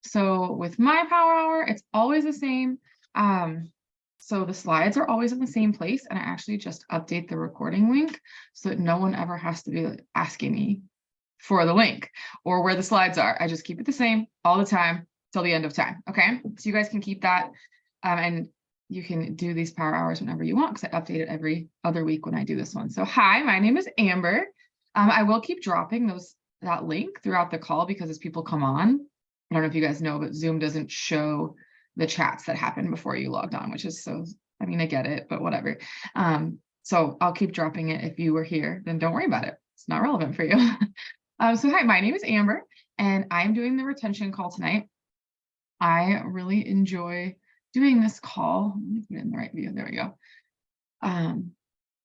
So with my power hour, it's always the same. Um, so the slides are always in the same place, and I actually just update the recording link so that no one ever has to be asking me for the link or where the slides are. I just keep it the same all the time till the end of time. Okay, so you guys can keep that, and you can do these power hours whenever you want because I update it every other week when I do this one. So hi, my name is Amber. I will keep dropping that link throughout the call because as people come on, I don't know if you guys know, but Zoom doesn't show the chats that happened before you logged on, which is so, I mean, I get it, but whatever. So I'll keep dropping it. If you were here, then don't worry about it. It's not relevant for you. So hi, my name is Amber, and I'm doing the retention call tonight. I really enjoy doing this call. Let me put it in the right view. There we go.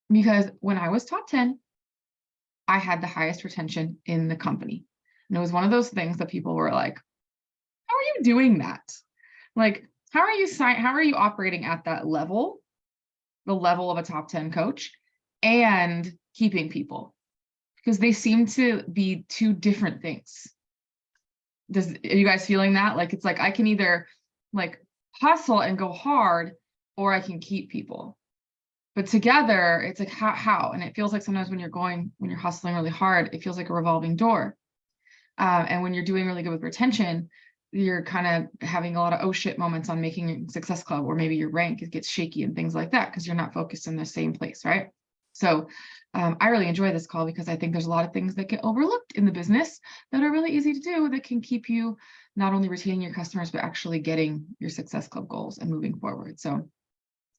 Because when I was top 10, I had the highest retention in the company. And it was one of those things that people were like, how are you doing that? Like, how are you operating at that level, the level of a top 10 coach, and keeping people? Because they seem to be two different things. Are you guys feeling that? Like, it's like I can either like hustle and go hard, or I can keep people. But together, it's like how? And it feels like sometimes when you're hustling really hard, it feels like a revolving door. And when you're doing really good with retention, you're kind of having a lot of oh shit moments on making Success Club, or maybe your rank gets shaky and things like that because you're not focused in the same place, right? So I really enjoy this call because I think there's a lot of things that get overlooked in the business that are really easy to do that can keep you not only retaining your customers, but actually getting your Success Club goals and moving forward. So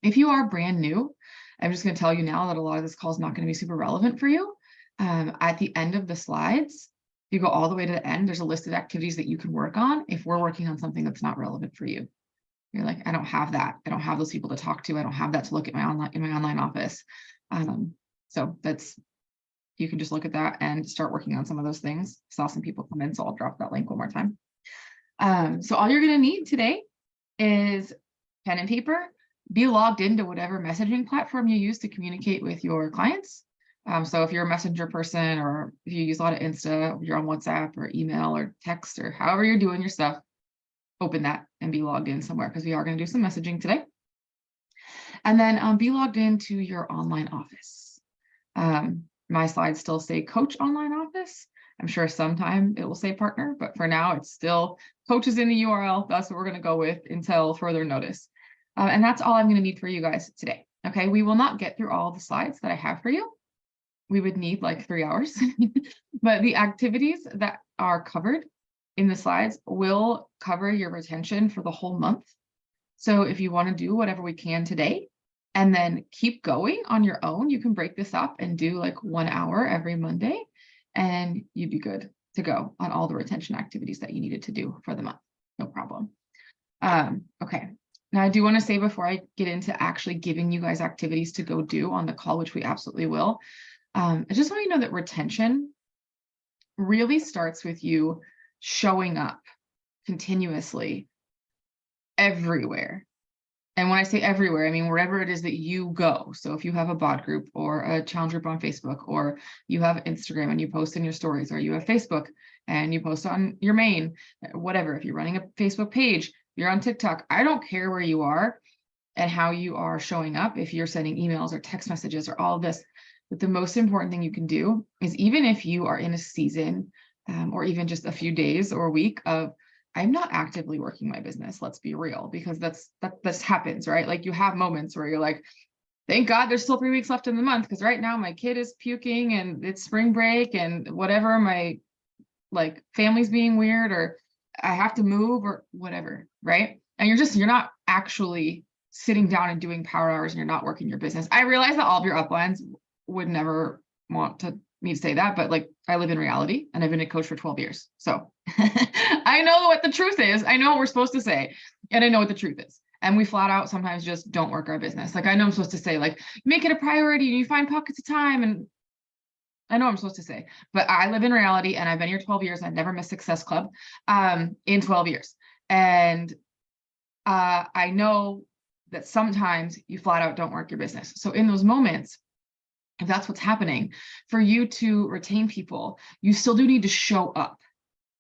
if you are brand new, I'm just going to tell you now that a lot of this call is not going to be super relevant for you. At the end of the slides, if you go all the way to the end, there's a list of activities that you can work on if we're working on something that's not relevant for you. You're like, I don't have that. I don't have those people to talk to. I don't have that to look at in my online office. So you can just look at that and start working on some of those things. Saw some people come in, so I'll drop that link one more time. So all you're going to need today is pen and paper. Be logged into whatever messaging platform you use to communicate with your clients. So if you're a messenger person, or if you use a lot of Insta, you're on WhatsApp or email or text or however you're doing your stuff, open that and be logged in somewhere because we are going to do some messaging today. And then be logged into your online office. My slides still say coach online office. I'm sure sometime it will say partner, but for now it's still coaches in the URL. That's what we're going to go with until further notice. And that's all I'm going to need for you guys today. Okay, we will not get through all the slides that I have for you. We would need like 3 hours, but the activities that are covered in the slides will cover your retention for the whole month. So if you want to do whatever we can today and then keep going on your own, you can break this up and do like 1 hour every Monday, and you'd be good to go on all the retention activities that you needed to do for the month. No problem. Okay. Now, I do want to say before I get into actually giving you guys activities to go do on the call, which we absolutely will, I just want you to know that retention really starts with you showing up continuously everywhere. And when I say everywhere, I mean wherever it is that you go. So if you have a bot group or a challenge group on Facebook, or you have Instagram and you post in your stories, or you have Facebook and you post on your main, whatever, if you're running a Facebook page, you're on TikTok, I don't care where you are and how you are showing up, if you're sending emails or text messages or all of this. But the most important thing you can do is, even if you are in a season or even just a few days or a week of, I'm not actively working my business, let's be real, because that happens, right? Like you have moments where you're like, thank God there's still 3 weeks left in the month, because right now my kid is puking and it's spring break and whatever, my like family's being weird, or I have to move or whatever, right? And you're not actually sitting down and doing power hours, and you're not working your business. I realize that all of your uplines would never want me to say that, but like I live in reality and I've been a coach for 12 years. So I know what the truth is. I know what we're supposed to say, and I know what the truth is. And we flat out sometimes just don't work our business. Like I know I'm supposed to say like, make it a priority and you find pockets of time, and I know I'm supposed to say, but I live in reality and I've been here 12 years. I've never missed Success Club in 12 years. And I know that sometimes you flat out don't work your business. So in those moments, if that's what's happening, for you to retain people, you still do need to show up.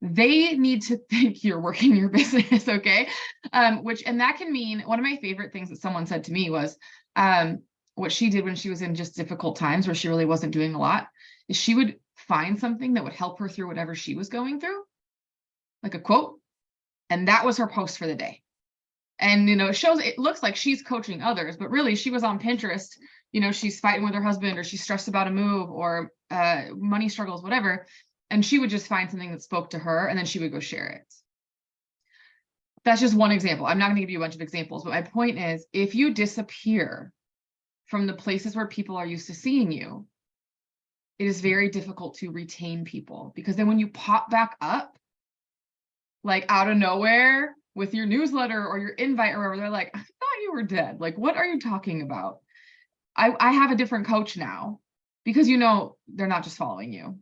they need to think you're working your business, okay? And that can mean, one of my favorite things that someone said to me was, what she did when she was in just difficult times where she really wasn't doing a lot, is she would find something that would help her through whatever she was going through, like a quote, and that was her post for the day. And, it looks like she's coaching others, but really she was on Pinterest, she's fighting with her husband, or she's stressed about a move, or money struggles, whatever. And she would just find something that spoke to her, and then she would go share it. That's just one example. I'm not going to give you a bunch of examples, but my point is, if you disappear from the places where people are used to seeing you, it is very difficult to retain people, because then when you pop back up, like out of nowhere with your newsletter or your invite or whatever, they're like, I thought you were dead. Like, what are you talking about? I have a different coach now, because, they're not just following you.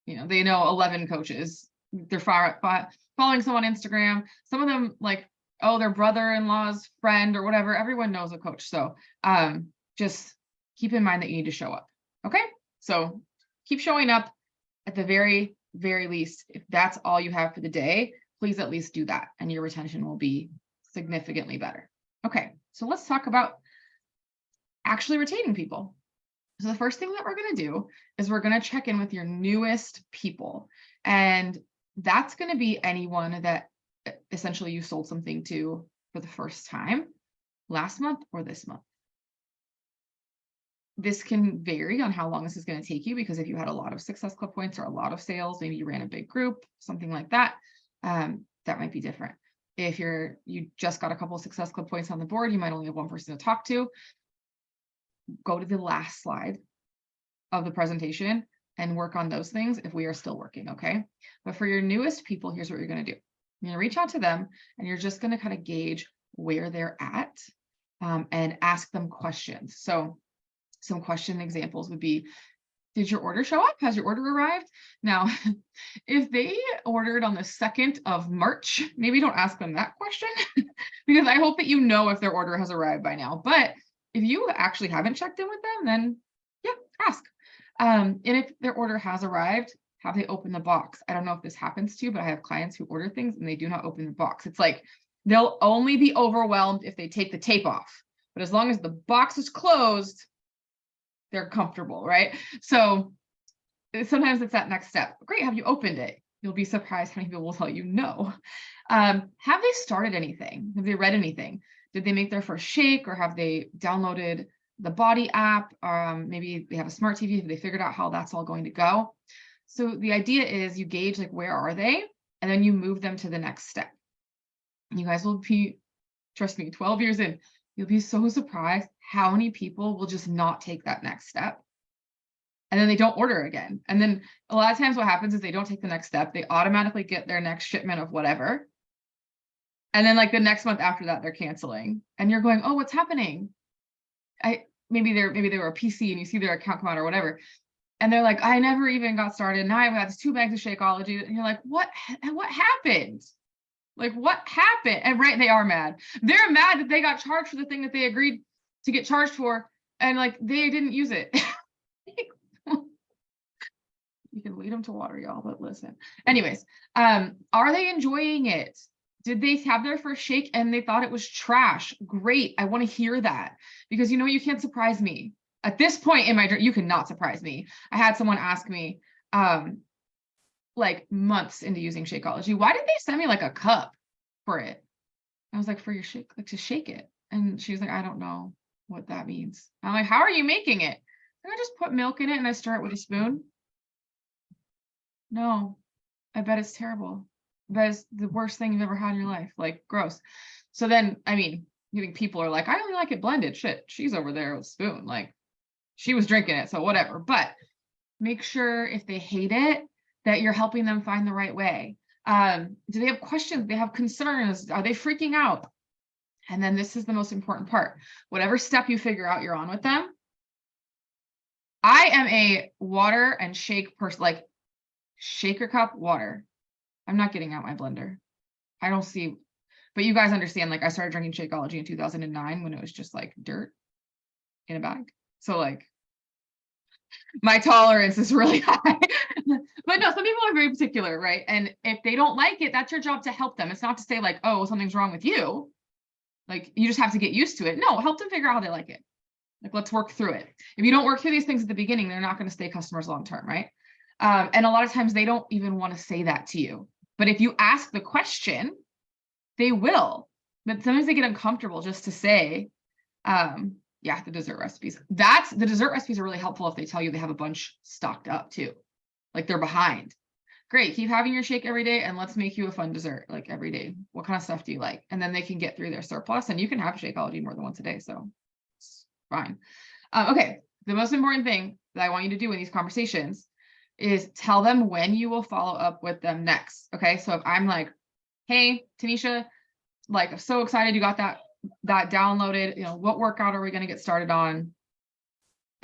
They know 11 coaches. They're following someone on Instagram. Some of them, like, their brother-in-law's friend or whatever. Everyone knows a coach. So just keep in mind that you need to show up. Okay? So keep showing up at the very, very least. If that's all you have for the day, please at least do that, and your retention will be significantly better. Okay, so let's talk about actually retaining people. So the first thing that we're going to do is we're going to check in with your newest people. And that's going to be anyone that essentially you sold something to for the first time last month or this month. This can vary on how long this is going to take you, because if you had a lot of Success Club points or a lot of sales, maybe you ran a big group, something like that, that might be different. If you just got a couple of Success Club points on the board, you might only have one person to talk to. Go to the last slide of the presentation and work on those things if we are still working, okay? But for your newest people, here's what you're going to do. You're going to reach out to them, and you're just going to kind of gauge where they're at, and ask them questions. So some question examples would be, did your order show up? Has your order arrived? Now, if they ordered on the 2nd of March, maybe don't ask them that question because I hope that you know if their order has arrived by now. But if you actually haven't checked in with them, then yeah, ask. And if their order has arrived, have they opened the box? I don't know if this happens to you, but I have clients who order things and they do not open the box. It's like they'll only be overwhelmed if they take the tape off. But as long as the box is closed, they're comfortable, right? So sometimes it's that next step. Great, have you opened it? You'll be surprised how many people will tell you no. Have they started anything? Have they read anything? Did they make their first shake, or have they downloaded the Body app? Maybe they have a smart TV. Have they figured out how that's all going to go? So the idea is you gauge, like, where are they? And then you move them to the next step. You guys will be, trust me, 12 years in, you'll be so surprised how many people will just not take that next step. And then they don't order again. And then a lot of times what happens is they don't take the next step. They automatically get their next shipment of whatever. And then, like, the next month after that, they're canceling. And you're going, oh, what's happening? Maybe they were a PC and you see their account come out or whatever. And they're like, I never even got started. Now I've got 2 bags of Shakeology. And you're like, what happened? Like, what happened? And right, they are mad. They're mad that they got charged for the thing that they agreed to get charged for. And, like, they didn't use it. You can lead them to water, y'all, but listen. Anyways, are they enjoying it? Did they have their first shake and they thought it was trash? Great. I want to hear that, because you can't surprise me. At this point in my journey, you cannot surprise me. I had someone ask me, like, months into using Shakeology, why did they send me like a cup for it? I was like, for your shake, like, to shake it. And she was like, I don't know what that means. I'm like, how are you making it? I just put milk in it and I stir it with a spoon. No, I bet it's terrible. That is the worst thing you've ever had in your life. Like, gross. So then, I mean, you think people are like, I only like it blended. Shit, she's over there with a spoon. Like, she was drinking it, so whatever. But make sure if they hate it, that you're helping them find the right way. Do they have questions? Do they have concerns? Are they freaking out? And then this is the most important part. Whatever step you figure out you're on with them. I am a water and shake person, like, shaker cup, water. I'm not getting out my blender. I don't see, but you guys understand, like, I started drinking Shakeology in 2009 when it was just like dirt in a bag. So, like, My tolerance is really high. But no, some people are very particular, right? And if they don't like it, that's your job to help them. It's not to say like, oh, something's wrong with you. Like you just have to get used to it. No, help them figure out how they like it. Like, let's work through it. If you don't work through these things at the beginning, they're not going to stay customers long term, right? And a lot of times they don't even want to say that to you. But if you ask the question, they will. But sometimes they get uncomfortable just to say, yeah, the dessert recipes. The dessert recipes are really helpful if they tell you they have a bunch stocked up too. Like they're behind. Great, keep having your shake every day and let's make you a fun dessert like every day. What kind of stuff do you like? And then they can get through their surplus and you can have Shakeology more than once a day. So it's fine. Okay, the most important thing that I want you to do in these conversations is tell them when you will follow up with them next. Okay, so if I'm like, hey, Tanisha, like, I'm so excited you got that downloaded, you know, what workout are we going to get started on?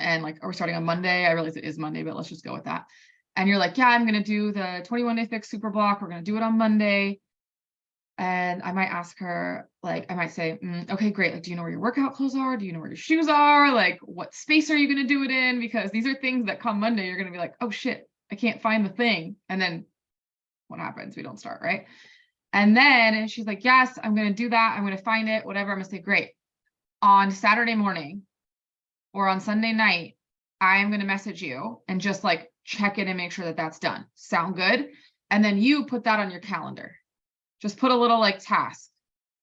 And like, are we starting on Monday? I realize it is Monday, but let's just go with that. And you're like, yeah, I'm going to do the 21-day fix super block. We're going to do it on Monday. And I might ask her, like, I might say, okay, great. Like, do you know where your workout clothes are? Do you know where your shoes are? Like, what space are you going to do it in? Because these are things that come Monday, you're going to be like, oh shit, I can't find the thing. And then what happens? We don't start, right? And then she's like, yes, I'm going to do that. I'm going to find it, whatever. I'm going to say, great. On Saturday morning or on Sunday night, I am going to message you and just like check it and make sure that that's done. Sound good? And then you put that on your calendar. Just put a little like task.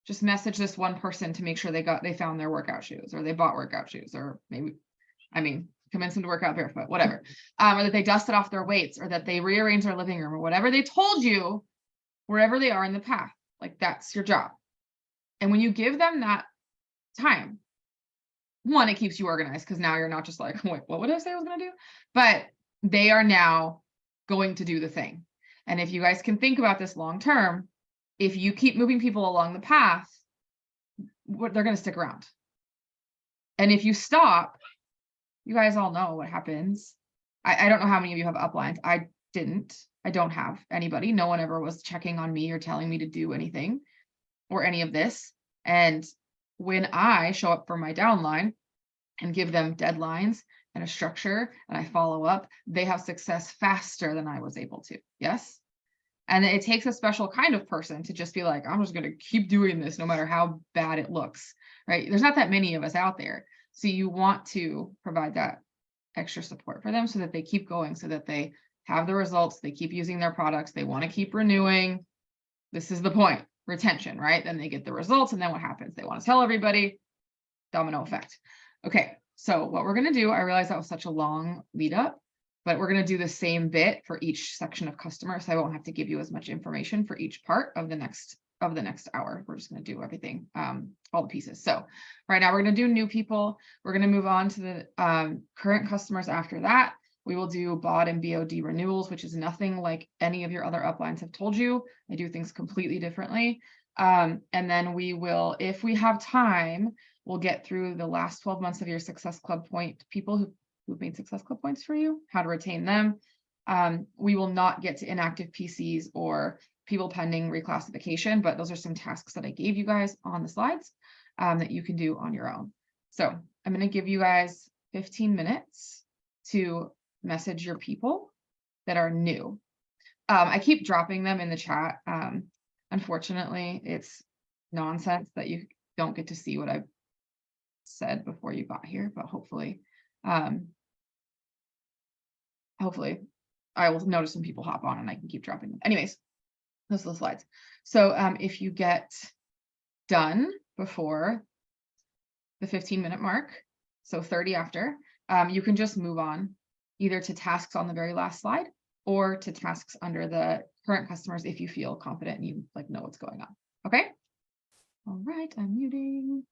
Just message this one person to make sure they found their workout shoes or they bought workout shoes or maybe, I mean, convince them to work out barefoot, whatever. Or that they dusted off their weights or that they rearranged their living room or whatever they told you wherever they are in the path. Like that's your job. And when you give them that time, one, it keeps you organized because now you're not just like, wait, what would I say I was going to do? But they are now going to do the thing. And if you guys can think about this long term, if you keep moving people along the path, they're going to stick around. And if you stop, you guys all know what happens. I don't know how many of you have uplines. I didn't. I don't have anybody. No one ever was checking on me or telling me to do anything or any of this. And when I show up for my downline and give them deadlines and a structure and I follow up, they have success faster than I was able to. Yes. And it takes a special kind of person to just be like, I'm just going to keep doing this no matter how bad it looks, right? There's not that many of us out there. So you want to provide that extra support for them so that they keep going, so that they have the results, they keep using their products, they want to keep renewing. This is the point, retention, right? Then they get the results and then what happens? They want to tell everybody, domino effect. Okay, so what we're going to do, I realize that was such a long lead up, but we're going to do the same bit for each section of customer. So I won't have to give you as much information for each part of the next hour. We're just going to do everything, all the pieces. So right now we're going to do new people. We're going to move on to the current customers after that. We will do BOD and BOD renewals, which is nothing like any of your other uplines have told you. I do things completely differently. And then we will, if we have time, we'll get through the last 12 months of your Success Club point people who've made Success Club points for you, how to retain them. We will not get to inactive PCs or people pending reclassification, but those are some tasks that I gave you guys on the slides that you can do on your own. So I'm going to give you guys 15 minutes to message your people that are new. I keep dropping them in the chat. Unfortunately, it's nonsense that you don't get to see what I've said before you got here, but hopefully I will notice some people hop on and I can keep dropping them. Anyways, those are the slides. So if you get done before the 15-minute mark, so 30 after, you can just move on either to tasks on the very last slide or to tasks under the current customers if you feel confident and you like know what's going on. Okay. All right, I'm muting.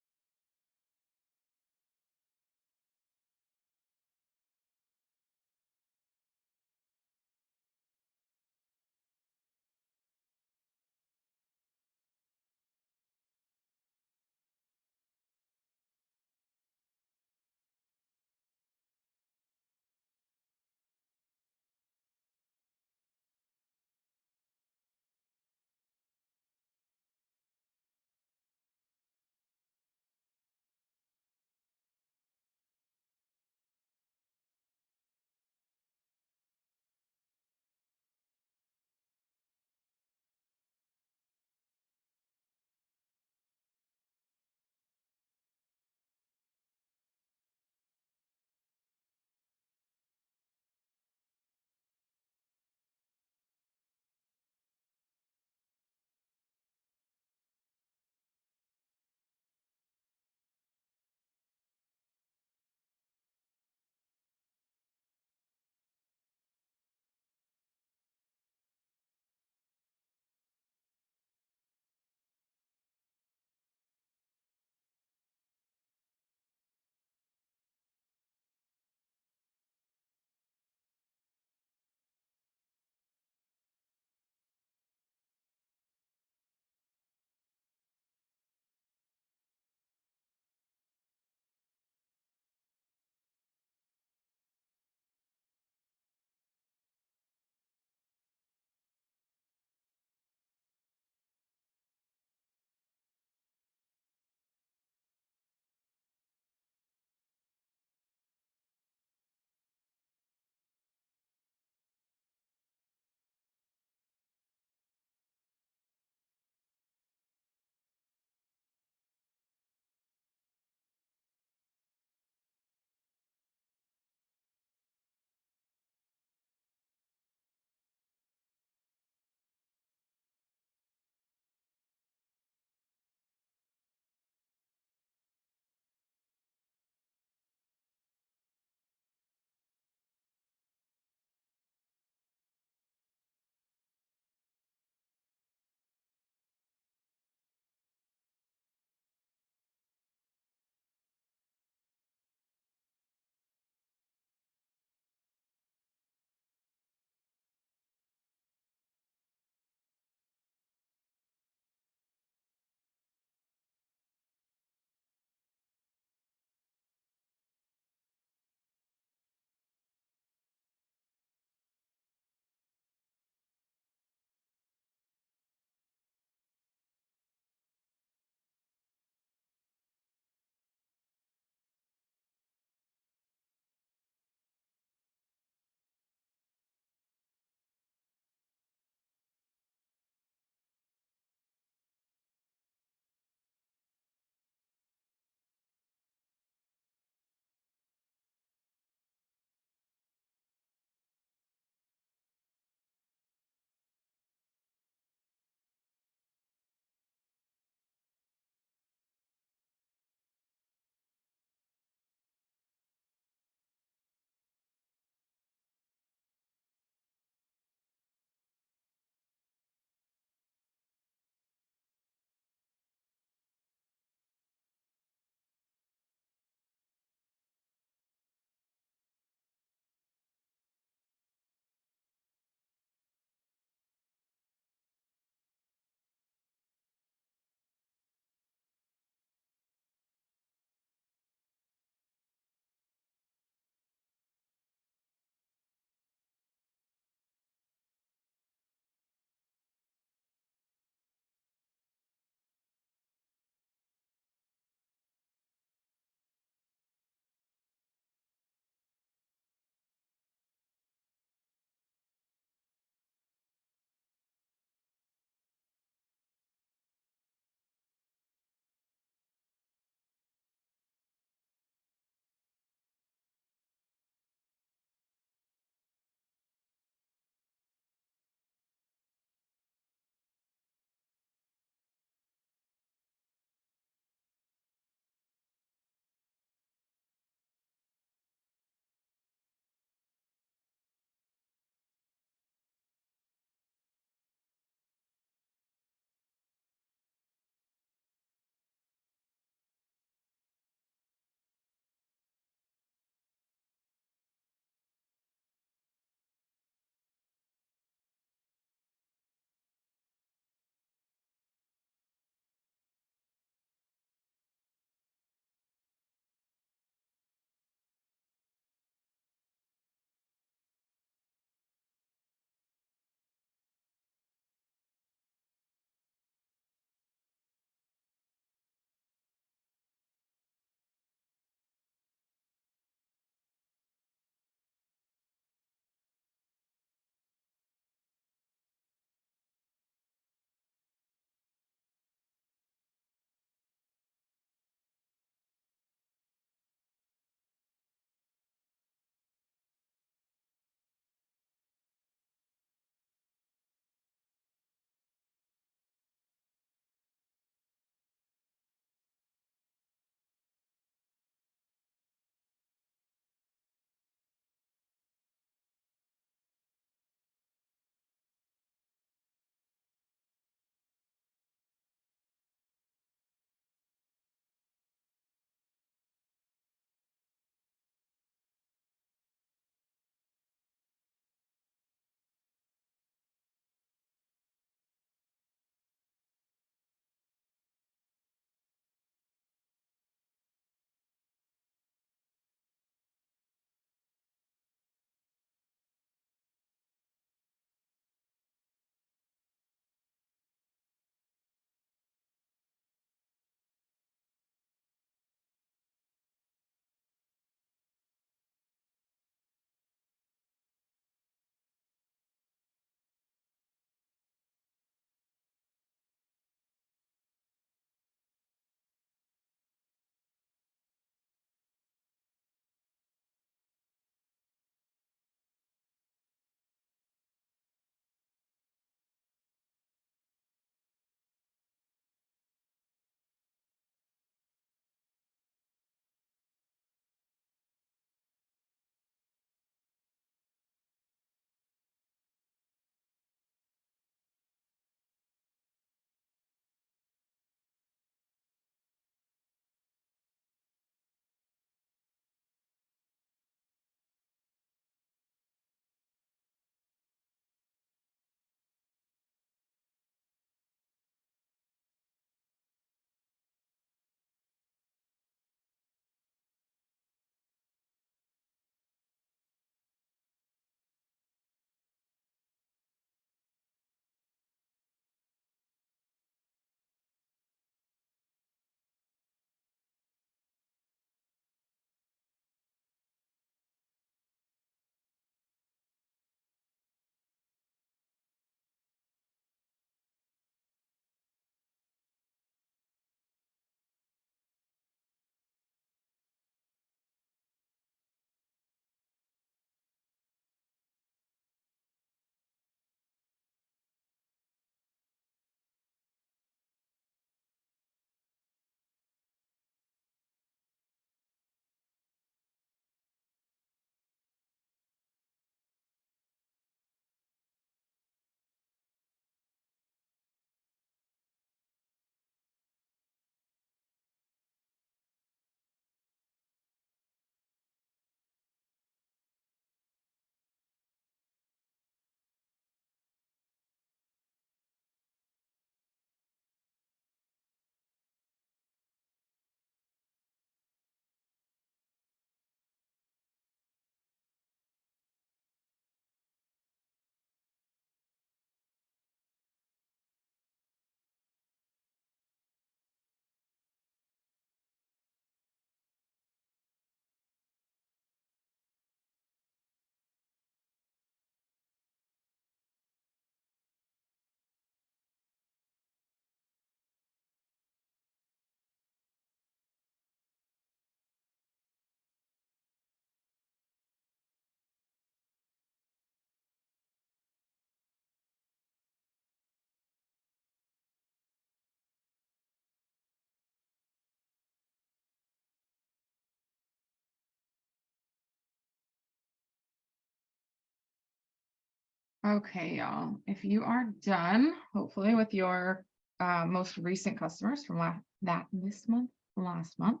Okay, y'all. If you are done, hopefully with your most recent customers from this month, last month,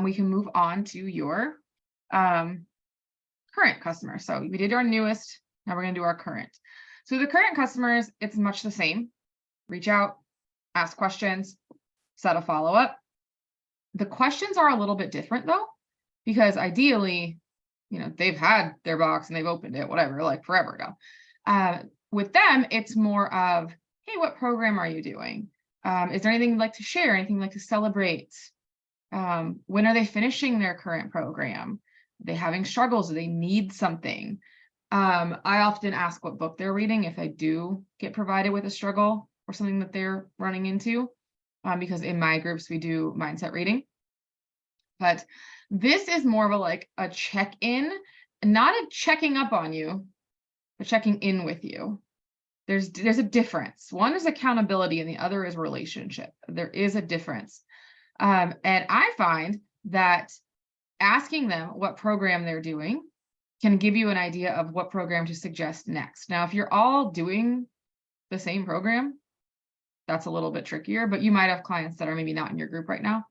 we can move on to your um, current customers. So we did our newest. Now we're going to do our current. So the current customers, it's much the same. Reach out, ask questions, set a follow-up. The questions are a little bit different though, because ideally, they've had their box and they've opened it, whatever, like forever ago. With them, it's more of, hey, what program are you doing? Is there anything you'd like to share? Anything you'd like to celebrate? When are they finishing their current program? Are they having struggles? Do they need something? I often ask what book they're reading if I do get provided with a struggle or something that they're running into, because in my groups, we do mindset reading. But this is more of a check-in, not a checking up on you, but checking in with you. There's a difference. One is accountability and the other is relationship. There is a difference. And I find that asking them what program they're doing can give you an idea of what program to suggest next. Now, if you're all doing the same program, that's a little bit trickier, but you might have clients that are maybe not in your group right now.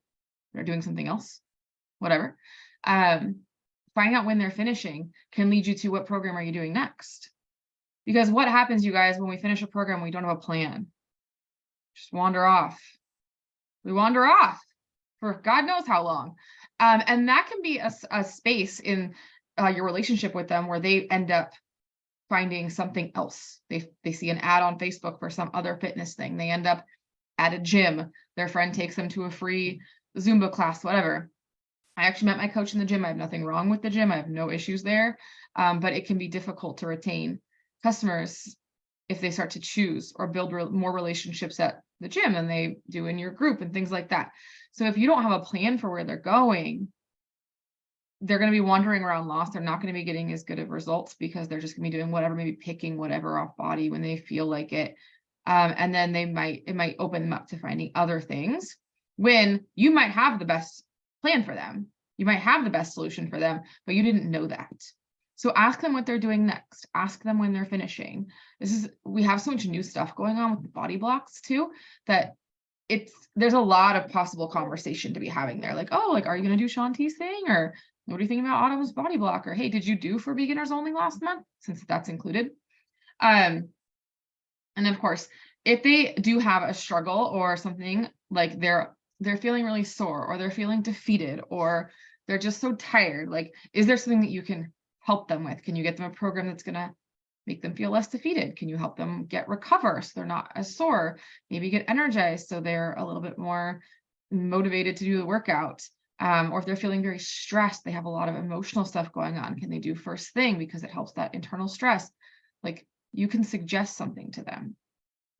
They're doing something else, whatever. Finding out when they're finishing can lead you to what program are you doing next? Because what happens, you guys, when we finish a program, we don't have a plan. Just wander off. We wander off for God knows how long. And that can be a space in your relationship with them where they end up finding something else. They see an ad on Facebook for some other fitness thing. They end up at a gym. Their friend takes them to a free Zumba class, whatever. I actually met my coach in the gym. I have nothing wrong with the gym. I have no issues there. But it can be difficult to retain customers if they start to choose or build more relationships at the gym than they do in your group and things like that. So if you don't have a plan for where they're going, they're going to be wandering around lost. They're not going to be getting as good of results because they're just going to be doing whatever, maybe picking whatever off body when they feel like it. And then it might open them up to finding other things when you might have the best plan for them. You might have the best solution for them, but you didn't know that. So ask them what they're doing next. Ask them when they're finishing. We have so much new stuff going on with the body blocks too, that there's a lot of possible conversation to be having there. Like, oh, are you going to do Shanti's thing? Or what do you think about Autumn's body block? Or, hey, did you do for beginners only last month? Since that's included. And of course, if they do have a struggle or something, like they're feeling really sore or they're feeling defeated or they're just so tired, is there something that you can help them with? Can you get them a program that's going to make them feel less defeated? Can you help them recover so they're not as sore? Maybe get energized so they're a little bit more motivated to do the workout. Or if they're feeling very stressed, they have a lot of emotional stuff going on. Can they do first thing because it helps that internal stress? You can suggest something to them.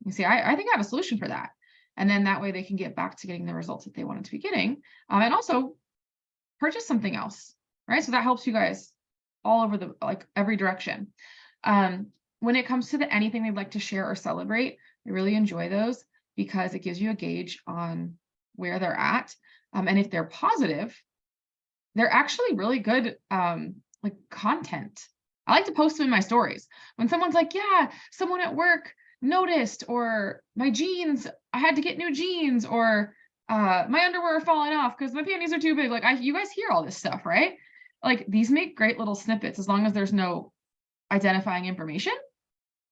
You see, I think I have a solution for that. And then that way they can get back to getting the results that they wanted to be getting. And also purchase something else, right? So that helps you guys all over every direction. When it comes to anything they'd like to share or celebrate, I really enjoy those because it gives you a gauge on where they're at. And if they're positive, they're actually really good content. I like to post them in my stories. When someone's like, yeah, someone at work noticed, or my jeans, I had to get new jeans, or my underwear are falling off because my panties are too big. You guys hear all this stuff, right? These make great little snippets as long as there's no identifying information.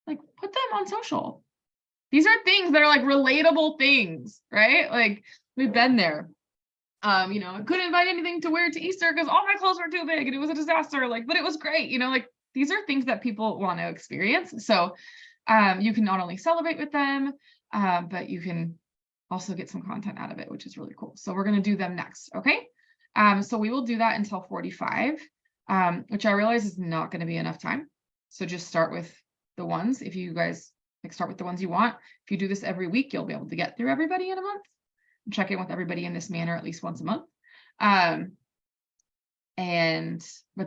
Put them on social. These are things that are relatable things, right? We've been there. I couldn't invite anything to wear to Easter because all my clothes were too big and it was a disaster. But it was great. These are things that people want to experience. So you can not only celebrate with them, but you can also get some content out of it, which is really cool. So we're going to do them next. Okay. So we will do that until 45, which I realize is not going to be enough time. So just start with the ones. If you guys start with the ones you want, if you do this every week, you'll be able to get through everybody in a month. Check in with everybody in this manner at least once a month. But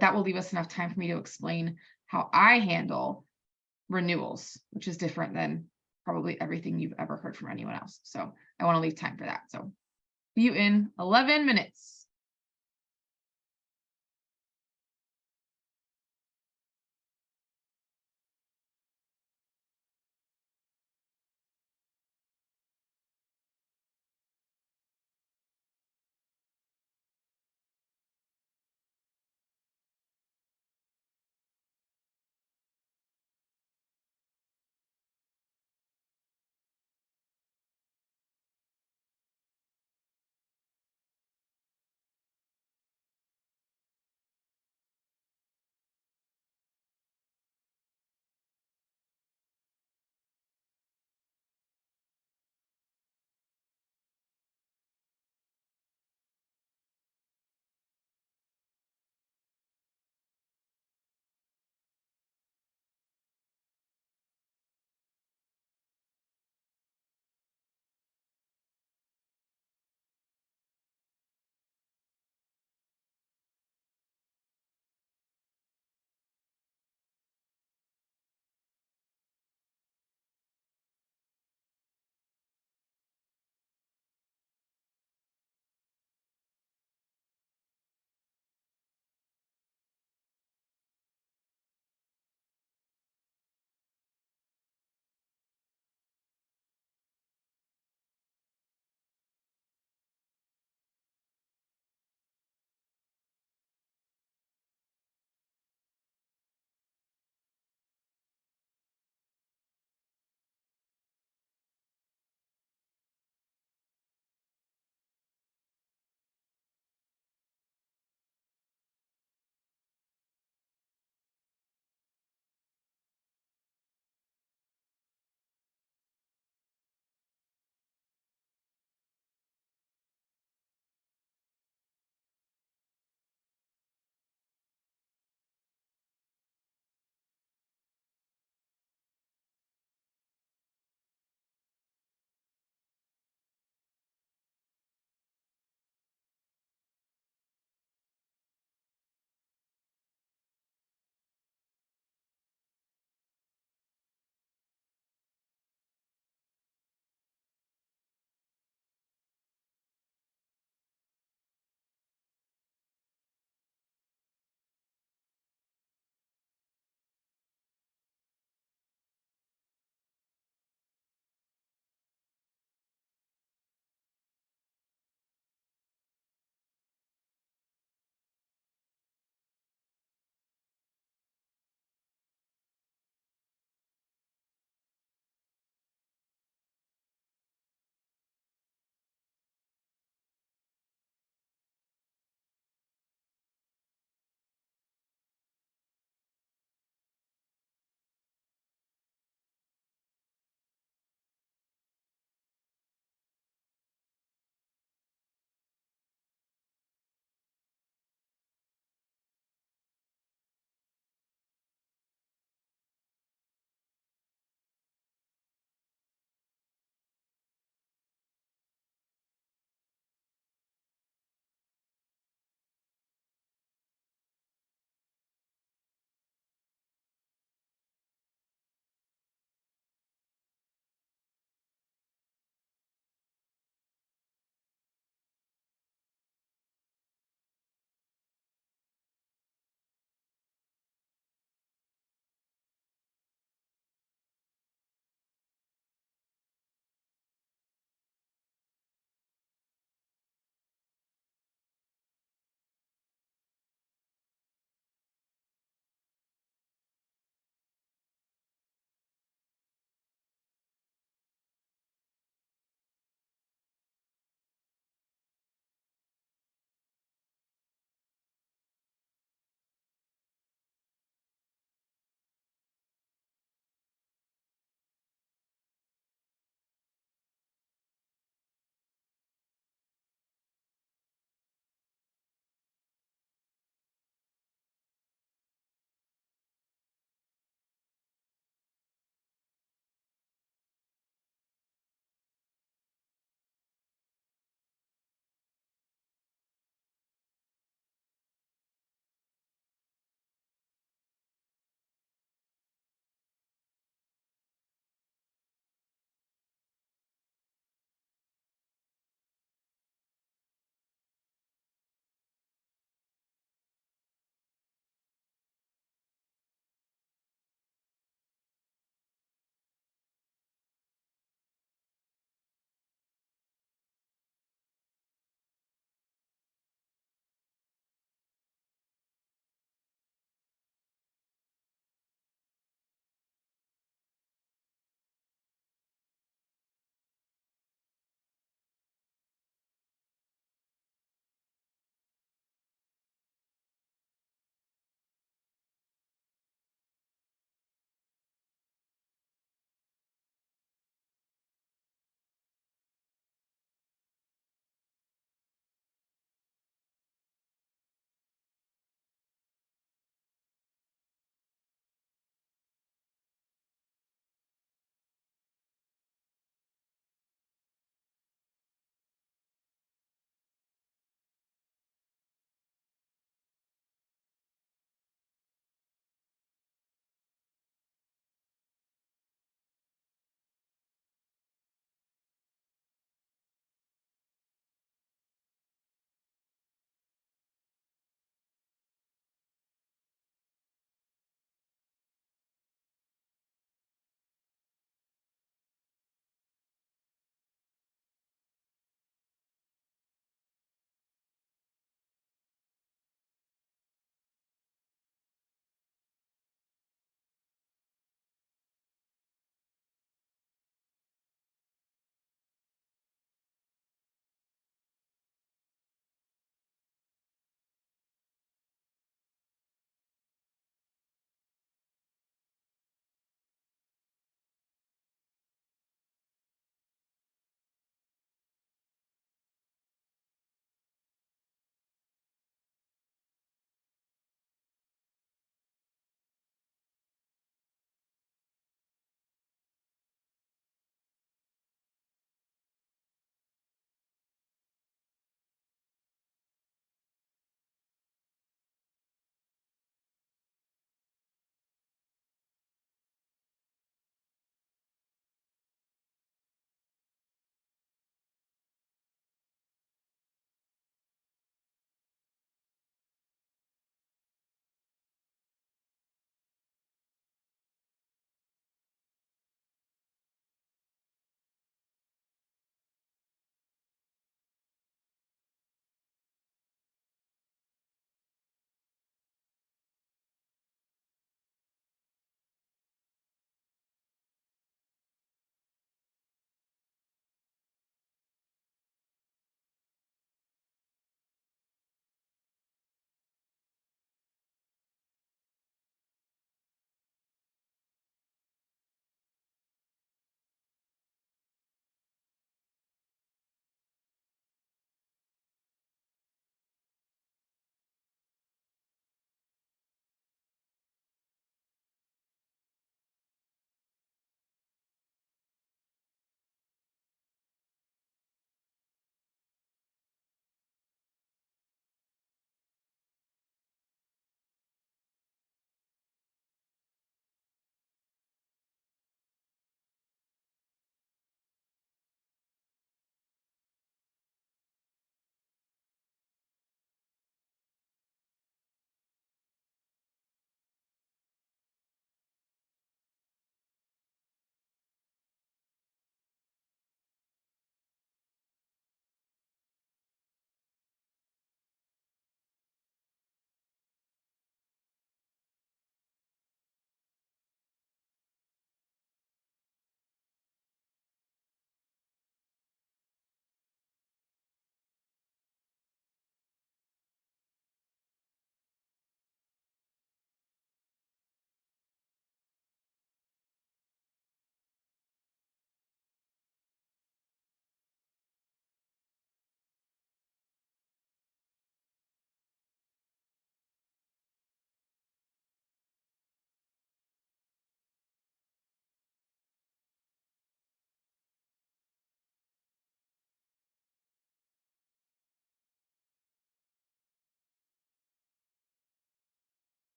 that will leave us enough time for me to explain how I handle renewals, which is different than probably everything you've ever heard from anyone else. So I want to leave time for that. So see you in 11 minutes.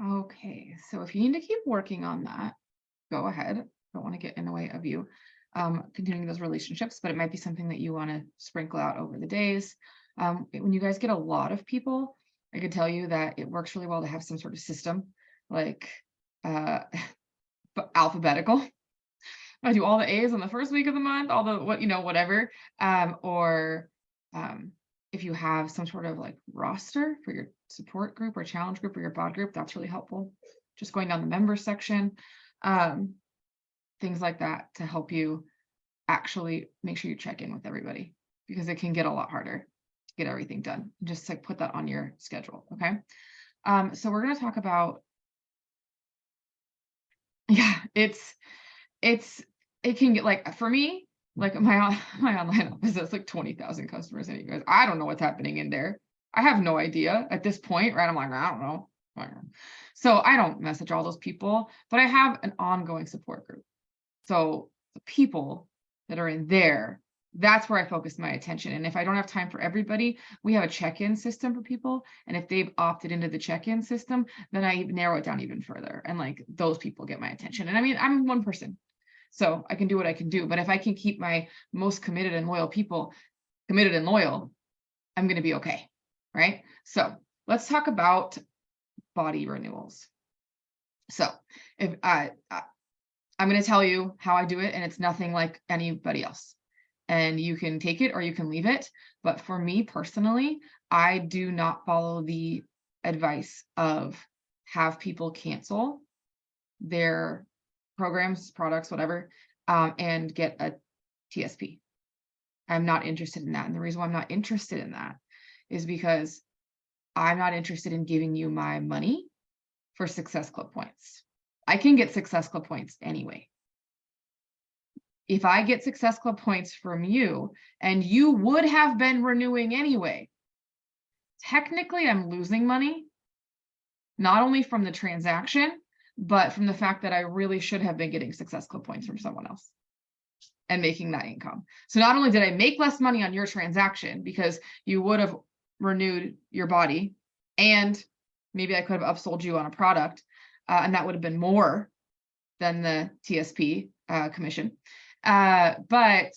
Okay, so if you need to keep working on that, go ahead. Don't want to get in the way of you continuing those relationships, but it might be something that you want to sprinkle out over the days. When you guys get a lot of people, I can tell you that it works really well to have some sort of system, like uh, alphabetical. I do all the A's on the first week of the month, all the whatever. Or if you have some sort of like roster for your support group or challenge group or your bod group, that's really helpful. Just going down the members section, um, things like that to help you actually make sure you check in with everybody, because it can get a lot harder to get everything done. Just like put that on your schedule. Okay. So we're going to talk about, yeah, it can get, like, for me, like my online office has like 20,000 customers in it, you guys. I don't know what's happening in there. I have no idea at this point, right? I'm like, I don't know. So I don't message all those people, but I have an ongoing support group. So the people that are in there, that's where I focus my attention. And if I don't have time for everybody, we have a check-in system for people. And if they've opted into the check-in system, then I narrow it down even further. And like those people get my attention. And I mean, I'm one person, so I can do what I can do. But if I can keep my most committed and loyal people committed and loyal, I'm going to be okay. Right. So let's talk about body renewals. So if I'm going to tell you how I do it, and it's nothing like anybody else. And you can take it or you can leave it. But for me personally, I do not follow the advice of have people cancel their programs, products, whatever, and get a TSP. I'm not interested in that. And the reason why I'm not interested in that is because I'm not interested in giving you my money for Success Club points. I can get Success Club points anyway. If I get Success Club points from you and you would have been renewing anyway, technically I'm losing money, not only from the transaction, but from the fact that I really should have been getting Success Club points from someone else and making that income. So not only did I make less money on your transaction because you would have renewed your body, and maybe I could have upsold you on a product, and that would have been more than the TSP commission. But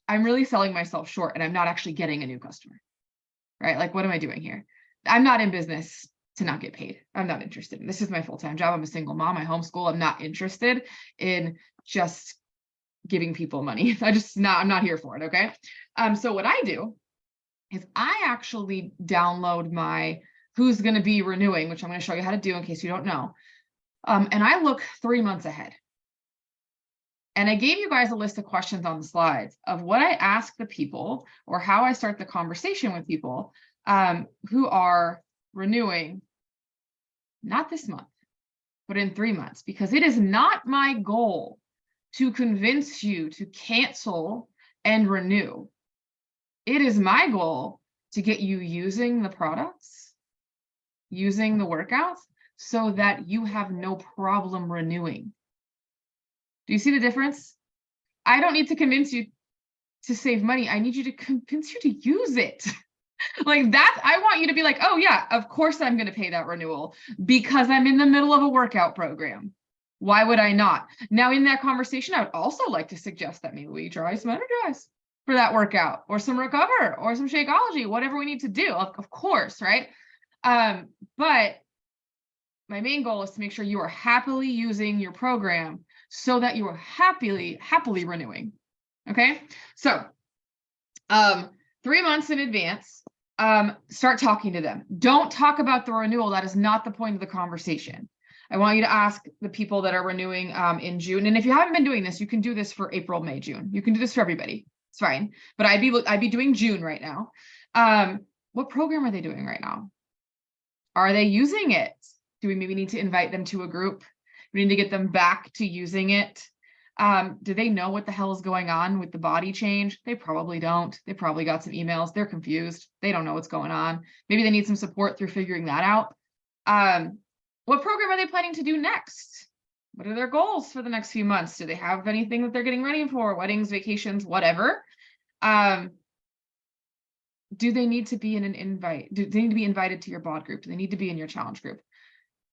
I'm really selling myself short, and I'm not actually getting a new customer, right? Like, what am I doing here? I'm not in business to not get paid. I'm not interested. This is my full-time job. I'm a single mom. I homeschool. I'm not interested in just giving people money. I'm not here for it. Okay. So what I do is I actually download my who's going to be renewing, which I'm going to show you how to do in case you don't know. And I look 3 months ahead. And I gave you guys a list of questions on the slides of what I ask the people, or how I start the conversation with people who are renewing, not this month, but in 3 months, because it is not my goal to convince you to cancel and renew. It is my goal to get you using the products, using the workouts, so that you have no problem renewing. Do you see the difference? I don't need to convince you to save money. I need you to convince you to use it. Like that, I want you to be like, oh yeah, of course I'm going to pay that renewal because I'm in the middle of a workout program. Why would I not? Now in that conversation, I would also like to suggest that maybe we try some Energize for that workout, or some Recover, or some Shakeology, whatever we need to do, of course, right? But my main goal is to make sure you are happily using your program so that you are happily renewing. Okay. So 3 months in advance, start talking to them. Don't talk about the renewal. That is not the point of the conversation. I want you to ask the people that are renewing in June. And if you haven't been doing this, you can do this for April, May, June. You can do this for everybody. It's fine. But I'd be doing June right now. What program are they doing right now? Are they using it? Do we maybe need to invite them to a group? We need to get them back to using it. Do they know what the hell is going on with the body change? They probably don't. They probably got some emails. They're confused. They don't know what's going on. Maybe they need some support through figuring that out. What program are they planning to do next? What are their goals for the next few months? Do they have anything that they're getting ready for? Weddings, vacations, whatever. Do they need to be in an invite? Do they need to be invited to your bod group? Do they need to be in your challenge group?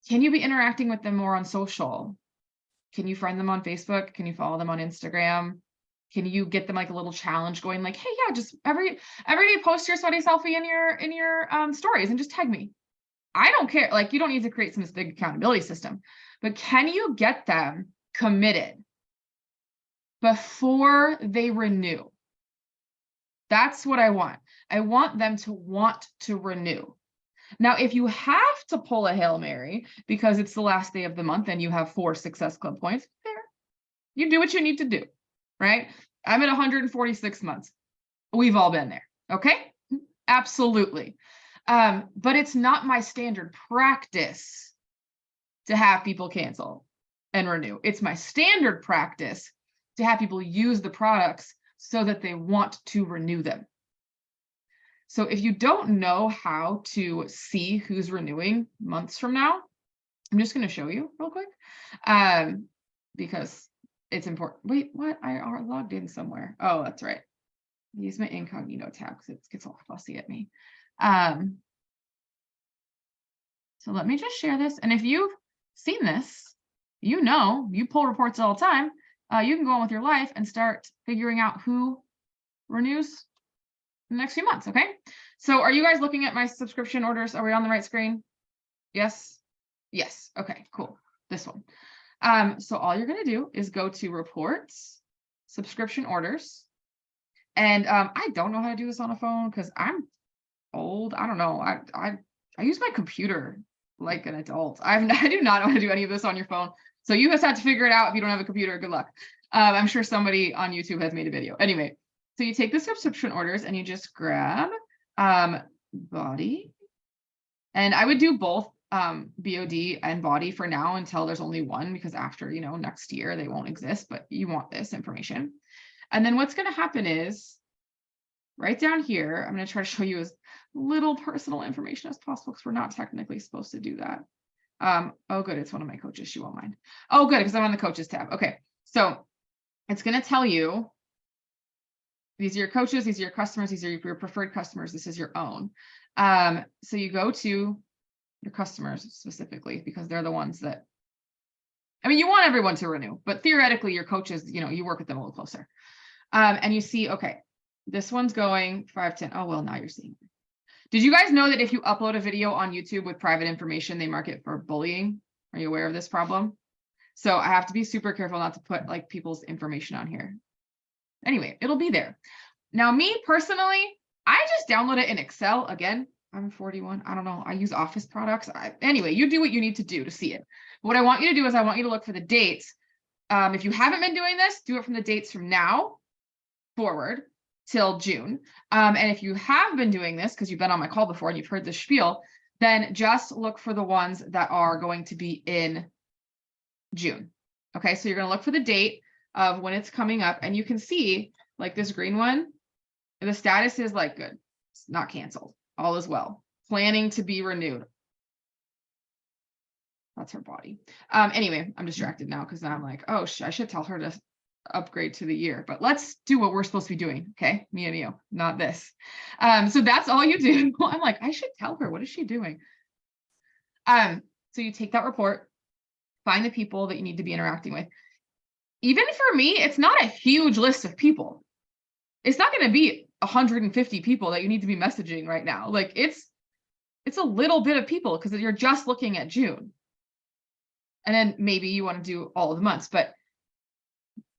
Can you be interacting with them more on social? Can you friend them on Facebook? Can you follow them on Instagram? Can you get them like a little challenge going like, hey, yeah, just every day post your sweaty selfie in your stories and just tag me. I don't care. Like, you don't need to create some big accountability system, but can you get them committed before they renew? That's what I want. I want them to want to renew. Now, if you have to pull a Hail Mary because it's the last day of the month and you have 4 Success Club points, fair. You do what you need to do, right? I'm at 146 months. We've all been there, okay? Absolutely. But it's not my standard practice to have people cancel and renew. It's my standard practice to have people use the products so that they want to renew them. So if you don't know how to see who's renewing months from now, I'm just going to show you real quick because it's important. Wait, what? I are logged in somewhere. Oh, that's right. Use my incognito tab because it gets all fussy at me. So let me just share this. And if you've seen this, you pull reports all the time. You can go on with your life and start figuring out who renews in the next few months. Okay. So are you guys looking at my subscription orders? Are we on the right screen? Yes. Yes. Okay, cool. This one. So all you're going to do is go to reports, subscription orders. And I don't know how to do this on a phone because I'm old. I don't know. I use my computer like an adult. I do not know how to do any of this on your phone. So you just have to figure it out. If you don't have a computer, good luck. I'm sure somebody on YouTube has made a video. Anyway, so you take the subscription orders and you just grab body. And I would do both BOD and body for now until there's only one, because after, next year they won't exist, but you want this information. And then what's going to happen is right down here, I'm going to try to show you as little personal information as possible because we're not technically supposed to do that. Oh, good. It's one of my coaches. She won't mind. Oh, good. Because I'm on the coaches tab. Okay. So it's going to tell you these are your coaches. These are your customers. These are your preferred customers. This is your own. So you go to your customers specifically because they're the ones that, you want everyone to renew, but theoretically your coaches, you work with them a little closer. And you see, okay, this one's going 510. Oh, well, now you're seeing it. Did you guys know that if you upload a video on YouTube with private information, they mark it for bullying? Are you aware of this problem? So I have to be super careful not to put like people's information on here. Anyway, it'll be there. Now, me personally, I just download it in Excel. Again, I'm 41. I don't know. I use Office products. Anyway, you do what you need to do to see it. What I want you to do is I want you to look for the dates. If you haven't been doing this, do it from the dates from now forward till June. And if you have been doing this because you've been on my call before and you've heard the spiel, then just look for the ones that are going to be in June. Okay, so you're going to look for the date of when it's coming up, and you can see like this green one, the status is like good. It's not canceled. All is well. Planning to be renewed. That's her body. Anyway, I'm distracted now because now I'm like, oh, I should tell her to upgrade to the year, but let's do what we're supposed to be doing. Okay, me and you, not this. So that's all you do. I'm like, I should tell her, what is she doing? So you take that report, find the people that you need to be interacting with. Even for me, it's not a huge list of people. It's not going to be 150 people that you need to be messaging right now. Like it's a little bit of people because you're just looking at June. And then maybe you want to do all of the months, but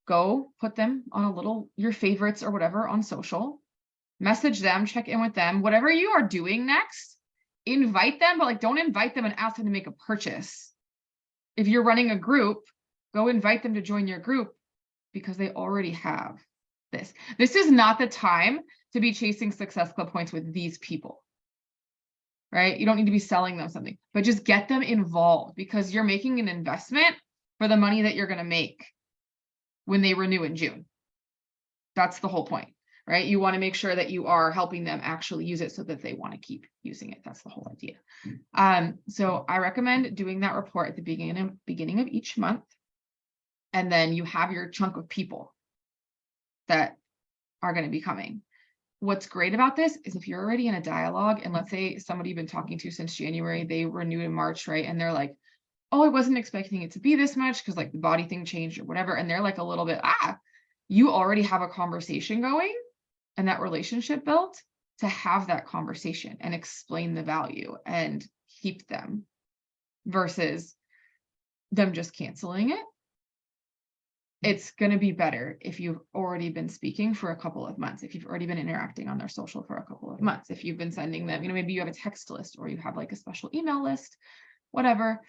go put them on your favorites or whatever on social, message them, check in with them, whatever you are doing next, invite them, but like don't invite them and ask them to make a purchase. If you're running a group, go invite them to join your group because they already have this. This is not the time to be chasing Success Club points with these people, right? You don't need to be selling them something, but just get them involved because you're making an investment for the money that you're going to make when they renew in June. That's the whole point, right? You want to make sure that you are helping them actually use it so that they want to keep using it. That's the whole idea. So I recommend doing that report at the beginning of each month. And then you have your chunk of people that are going to be coming. What's great about this is if you're already in a dialogue and let's say somebody you've been talking to since January, they renewed in March, right? And they're like, oh, I wasn't expecting it to be this much because like the body thing changed or whatever. And they're like a little bit, you already have a conversation going and that relationship built to have that conversation and explain the value and keep them versus them just canceling it. It's going to be better if you've already been speaking for a couple of months, if you've already been interacting on their social for a couple of months, if you've been sending them, maybe you have a text list or you have like a special email list, whatever.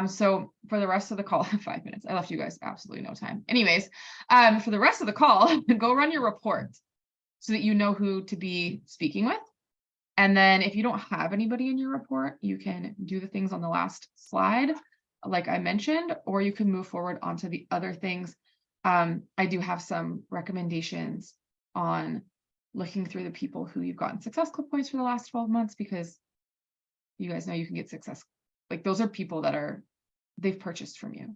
So for the rest of the call, 5 minutes, I left you guys absolutely no time. Anyways, for the rest of the call, go run your report so that you know who to be speaking with. And then if you don't have anybody in your report, you can do the things on the last slide, like I mentioned, or you can move forward onto the other things. I do have some recommendations on looking through the people who you've gotten Success Club points for the last 12 months, because you guys know you can get success. Like those are people that they've purchased from you.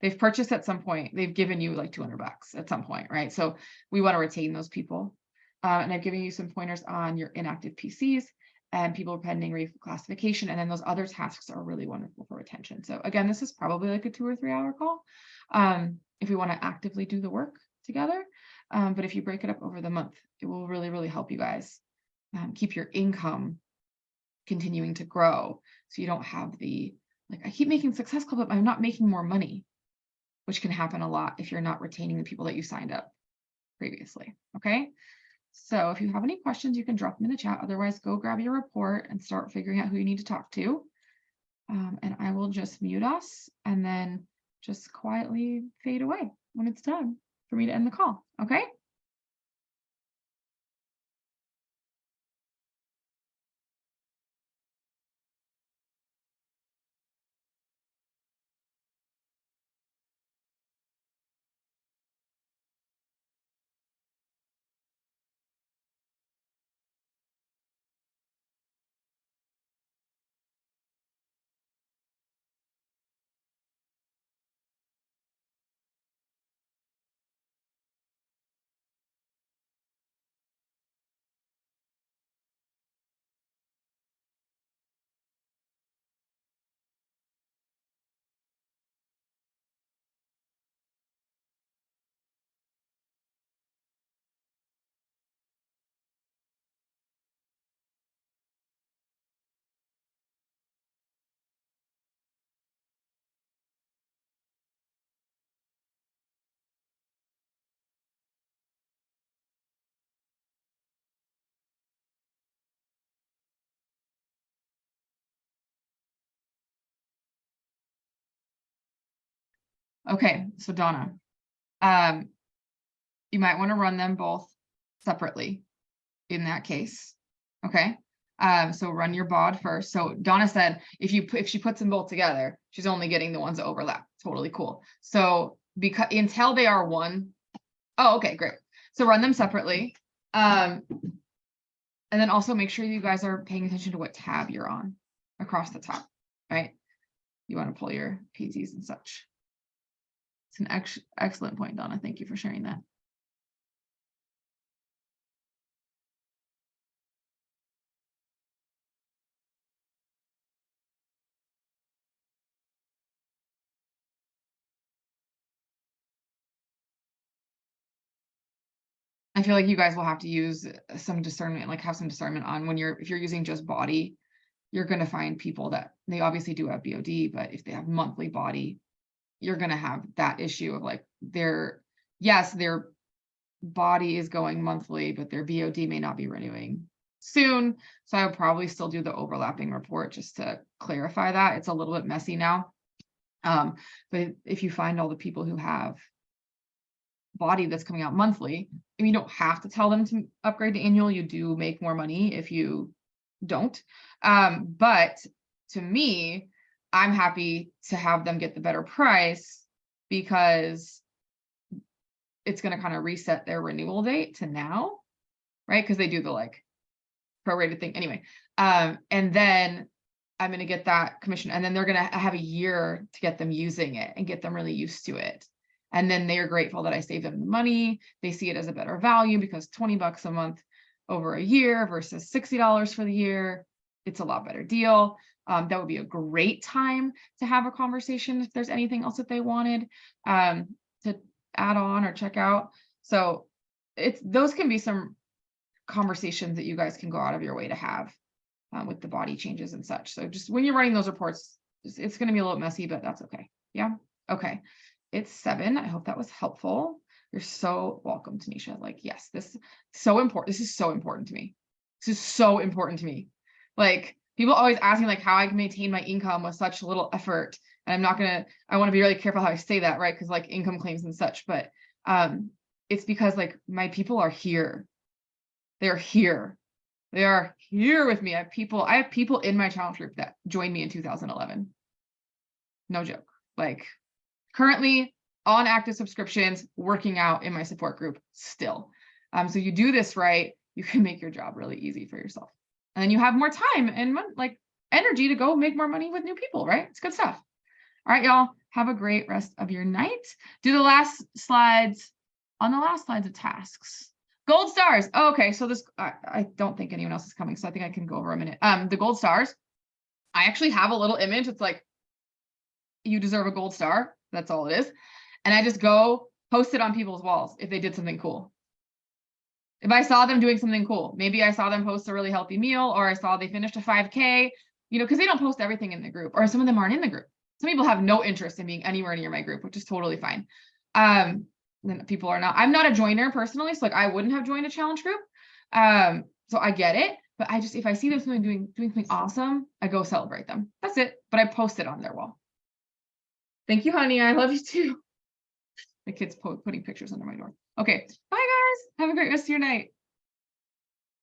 They've purchased at some point. They've given you like $200 at some point, right? So we want to retain those people. And I've given you some pointers on your inactive PCs and people pending reclassification. And then those other tasks are really wonderful for retention. So again, this is probably like a 2 or 3 hour call if we want to actively do the work together. But if you break it up over the month, it will really, really help you guys keep your income continuing to grow. So you don't have the, like, I keep making Success Club, but I'm not making more money, which can happen a lot if you're not retaining the people that you signed up previously. Okay. So if you have any questions, you can drop them in the chat. Otherwise, go grab your report and start figuring out who you need to talk to. And I will just mute us and then just quietly fade away when it's time for me to end the call. Okay. Okay. So Donna, you might want to run them both separately in that case. Okay. So run your BOD first. So Donna said if she puts them both together, she's only getting the ones that overlap. Totally cool. So because until they are one, oh, okay, great. So run them separately. And then also make sure you guys are paying attention to what tab you're on across the top, right? You want to pull your PTs and such. It's an excellent point, Donna. Thank you for sharing that. I feel like you guys will have to use some discernment, like have some discernment on when if you're using just body, you're going to find people that they obviously do have BOD, but if they have monthly body, you're going to have that issue of like their body is going monthly, but their BOD may not be renewing soon. So I would probably still do the overlapping report just to clarify that. It's a little bit messy now. But if you find all the people who have body that's coming out monthly, and you don't have to tell them to upgrade to annual, you do make more money if you don't. But to me, I'm happy to have them get the better price because it's going to kind of reset their renewal date to now, right? Because they do the like prorated thing anyway. And then I'm going to get that commission, and then they're going to have a year to get them using it and get them really used to it. And then they're grateful that I saved them the money. They see it as a better value because $20 a month over a year versus $60 for the year, it's a lot better deal. That would be a great time to have a conversation if there's anything else that they wanted to add on or check out. So those can be some conversations that you guys can go out of your way to have with the body changes and such. So just when you're writing those reports, it's going to be a little messy, but that's okay. Yeah. Okay. It's 7. I hope that was helpful. You're so welcome, Tanisha. Like, yes, this is so important. This is so important to me. This is so important to me. Like, people always ask me like how I can maintain my income with such little effort. And I want to be really careful how I say that, right? Because like income claims and such, but it's because like my people are here. They're here. They are here with me. I have people in my challenge group that joined me in 2011. No joke. Like currently on active subscriptions, working out in my support group still. So you do this right, you can make your job really easy for yourself. And then you have more time and like energy to go make more money with new people, right? It's good stuff. All right, y'all, have a great rest of your night. Do the last slides on the last slides of tasks. Gold stars. Oh, okay, so this, I don't think anyone else is coming, so I think I can go over a minute. The gold stars, I actually have a little image. It's like, you deserve a gold star. That's all it is. And I just go post it on people's walls if they did something cool. If I saw them doing something cool, maybe I saw them post a really healthy meal, or I saw they finished a 5K, because they don't post everything in the group, or some of them aren't in the group. Some people have no interest in being anywhere near my group, which is totally fine. Then people are not, I'm not a joiner personally, so like I wouldn't have joined a challenge group. So I get it, but if I see them doing something awesome, I go celebrate them. That's it. But I post it on their wall. Thank you, honey. I love you too. The kids putting pictures under my door. Okay. Bye, guys. Have a great rest of your night.